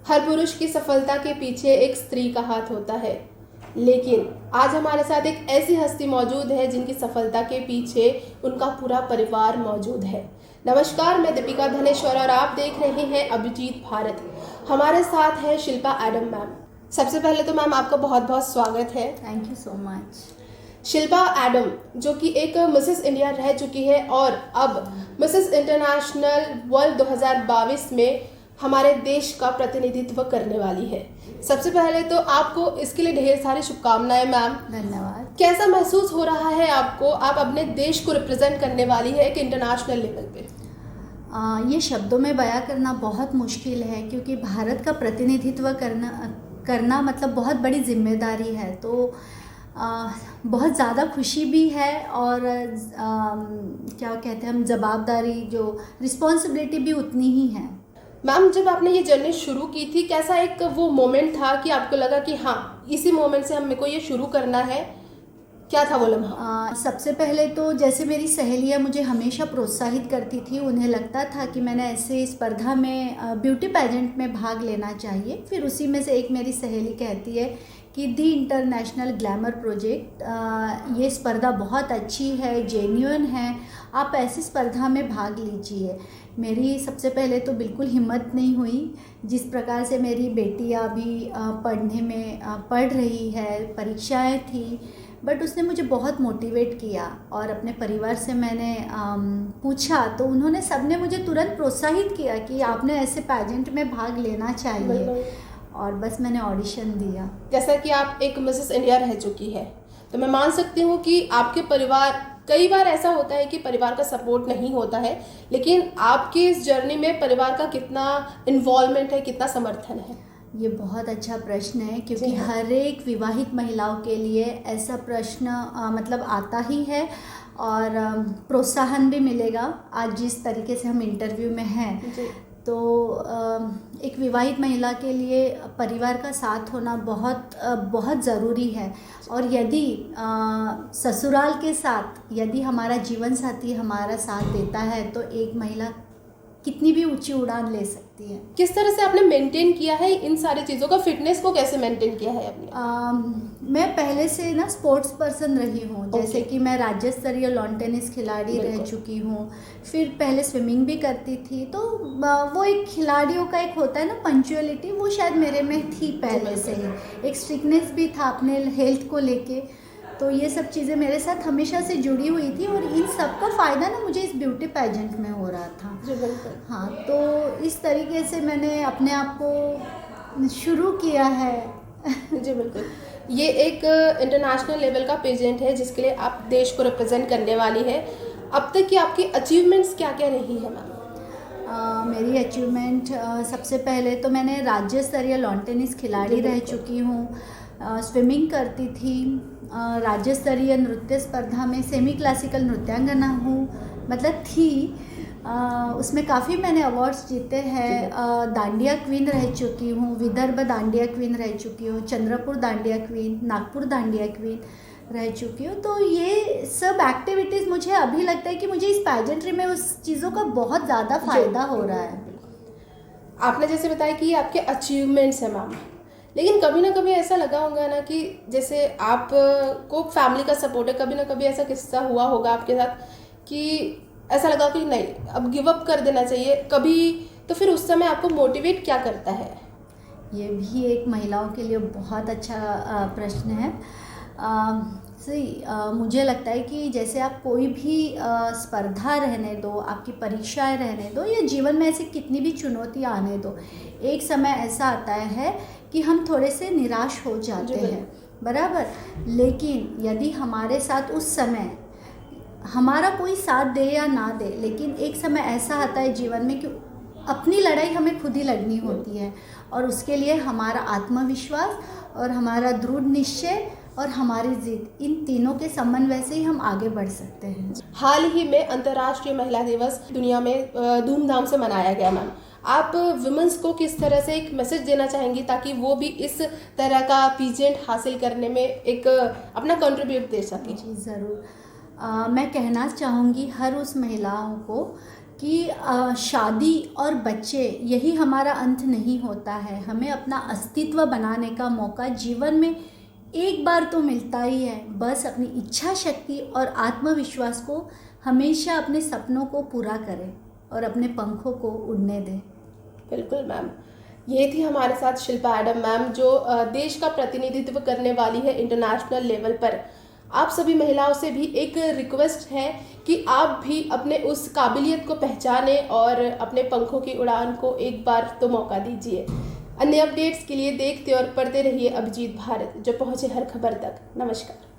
हर पुरुष की सफलता के पीछे एक स्त्री का हाथ होता है, लेकिन आज हमारे साथ एक ऐसी हस्ती मौजूद है जिनकी सफलता के पीछे उनका पूरा परिवार मौजूद है। नमस्कार, मैं दीपिका धनेश्वर और आप देख रहे हैं अभिजीत भारत। हमारे साथ है शिल्पा एडम मैम। सबसे पहले तो मैम आपका बहुत बहुत स्वागत है। Thank you so much. Shilpa Adam जो कि एक मिसेस इंडिया रह चुकी है और अब मिसेस इंटरनेशनल वर्ल्ड 2022 में हमारे देश का प्रतिनिधित्व करने वाली है। सबसे पहले तो आपको इसके लिए ढेर सारी शुभकामनाएं मैम। धन्यवाद। कैसा महसूस हो रहा है आपको? आप अपने देश को रिप्रेजेंट करने वाली है एक इंटरनेशनल लेवल पे। ये शब्दों में बयां करना बहुत मुश्किल है, क्योंकि भारत का प्रतिनिधित्व करना मतलब बहुत बड़ी जिम्मेदारी है। तो बहुत ज़्यादा खुशी भी है और क्या कहते हैं हम, जवाबदारी जो रिस्पॉन्सिबिलिटी भी उतनी ही है। मैम, जब आपने ये जर्नी शुरू की थी, कैसा एक वो मोमेंट था कि आपको लगा कि हाँ, इसी मोमेंट से मेरे को ये शुरू करना है? क्या था वो लम्हा? सबसे पहले तो जैसे मेरी सहेलियाँ मुझे हमेशा प्रोत्साहित करती थी, उन्हें लगता था कि मैंने ऐसे स्पर्धा में ब्यूटी पेजेंट में भाग लेना चाहिए। फिर उसी में से एक मेरी सहेली कहती है कि दी इंटरनेशनल ग्लैमर प्रोजेक्ट, ये स्पर्धा बहुत अच्छी है, जेन्युइन है, आप ऐसी स्पर्धा में भाग लीजिए। मेरी सबसे पहले तो बिल्कुल हिम्मत नहीं हुई। जिस प्रकार से मेरी बेटियाँ अभी पढ़ने में पढ़ रही है, परीक्षाएं थी, बट उसने मुझे बहुत मोटिवेट किया। और अपने परिवार से मैंने पूछा तो उन्होंने सबने मुझे तुरंत प्रोत्साहित किया कि आपने ऐसे पेजेंट में भाग लेना चाहिए। और बस मैंने ऑडिशन दिया। जैसा कि आप एक मिसेस इंडिया रह चुकी है, तो मैं मान सकती हूँ कि आपके परिवार, कई बार ऐसा होता है कि परिवार का सपोर्ट नहीं होता है, लेकिन आपकी इस जर्नी में परिवार का कितना इन्वॉल्वमेंट है, कितना समर्थन है? ये बहुत अच्छा प्रश्न है, क्योंकि हर एक विवाहित महिलाओं के लिए ऐसा प्रश्न मतलब आता ही है। और प्रोत्साहन भी मिलेगा। आज जिस तरीके से हम इंटरव्यू में हैं, तो एक विवाहित महिला के लिए परिवार का साथ होना बहुत ज़रूरी है। और यदि ससुराल के साथ यदि हमारा जीवन साथी हमारा साथ देता है, तो एक महिला कितनी भी ऊंची उड़ान ले सकती है। किस तरह से आपने मेंटेन किया है इन सारी चीज़ों का? फिटनेस को कैसे मेंटेन किया है अपनी? मैं पहले से ना स्पोर्ट्स पर्सन रही हूँ। जैसे कि मैं राज्य स्तरीय लॉन टेनिस खिलाड़ी रह चुकी हूँ। फिर पहले स्विमिंग भी करती थी। तो वो एक खिलाड़ियों का एक होता है ना, पंक्चुअलिटी, वो शायद मेरे में थी पहले से ही। एक स्ट्रिक्टनेस भी था अपने हेल्थ को लेके। तो ये सब चीज़ें मेरे साथ हमेशा से जुड़ी हुई थी और इन सब का फ़ायदा ना मुझे इस ब्यूटी पेजेंट में हो रहा था। जी बिल्कुल। हाँ, तो इस तरीके से मैंने अपने आप को शुरू किया है। जी बिल्कुल। ये एक इंटरनेशनल लेवल का पेजेंट है जिसके लिए आप देश को रिप्रेजेंट करने वाली है। अब तक की आपकी अचीवमेंट्स क्या क्या रही है मैम? मेरी अचीवमेंट, सबसे पहले तो मैंने राज्य स्तरीय लॉन टेनिस खिलाड़ी रह चुकी हूँ। स्विमिंग करती थी। राज्य स्तरीय नृत्य स्पर्धा में सेमी क्लासिकल नृत्यांगना हूँ, मतलब थी। उसमें काफ़ी मैंने अवार्ड्स जीते हैं। दांडिया क्वीन रह चुकी हूँ, विदर्भ दांडिया क्वीन रह चुकी हूँ, चंद्रपुर दांडिया क्वीन, नागपुर दांडिया क्वीन रह चुकी हूँ। तो ये सब एक्टिविटीज़ मुझे अभी लगता है कि मुझे इस पैजेंट्री में उस चीज़ों का बहुत ज़्यादा फ़ायदा हो रहा है। आपने जैसे बताया कि ये आपके अचीवमेंट्स हैं मैम, लेकिन कभी ना कभी ऐसा लगा होगा ना कि जैसे आप को फैमिली का सपोर्ट है, कभी ना कभी ऐसा किस्सा हुआ होगा आपके साथ कि ऐसा लगा कि नहीं, अब गिव अप कर देना चाहिए कभी, तो फिर उस समय आपको मोटिवेट क्या करता है? ये भी एक महिलाओं के लिए बहुत अच्छा प्रश्न है। मुझे लगता है कि जैसे आप कोई भी स्पर्धा रहने दो, आपकी परीक्षाएं रहने दो, या जीवन में ऐसी कितनी भी चुनौतियां आने दो, एक समय ऐसा आता है कि हम थोड़े से निराश हो जाते हैं, बराबर। लेकिन यदि हमारे साथ उस समय हमारा कोई साथ दे या ना दे, लेकिन एक समय ऐसा आता है जीवन में कि अपनी लड़ाई हमें खुद ही लड़नी होती है। और उसके लिए हमारा आत्मविश्वास और हमारा दृढ़ निश्चय और हमारी जिद, इन तीनों के समन्वय से ही हम आगे बढ़ सकते हैं। हाल ही में अंतर्राष्ट्रीय महिला दिवस दुनिया में धूमधाम से मनाया गया मैम। आप वुमेन्स को किस तरह से एक मैसेज देना चाहेंगी ताकि वो भी इस तरह का पीजेंट हासिल करने में एक अपना कंट्रीब्यूट दे सकें? जी ज़रूर। मैं कहना चाहूँगी हर उस महिलाओं को कि शादी और बच्चे यही हमारा अंत नहीं होता है। हमें अपना अस्तित्व बनाने का मौका जीवन में एक बार तो मिलता ही है। बस अपनी इच्छा शक्ति और आत्मविश्वास को हमेशा अपने सपनों को पूरा करें और अपने पंखों को उड़ने दें। बिल्कुल मैम, ये थी हमारे साथ शिल्पा एडम मैम, जो देश का प्रतिनिधित्व करने वाली है इंटरनेशनल लेवल पर। आप सभी महिलाओं से भी एक रिक्वेस्ट है कि आप भी अपने उस काबिलियत को पहचानें और अपने पंखों की उड़ान को एक बार तो मौका दीजिए। अन्य अपडेट्स के लिए देखते और पढ़ते रहिए अभिजीत भारत, जो पहुँचे हर खबर तक। नमस्कार।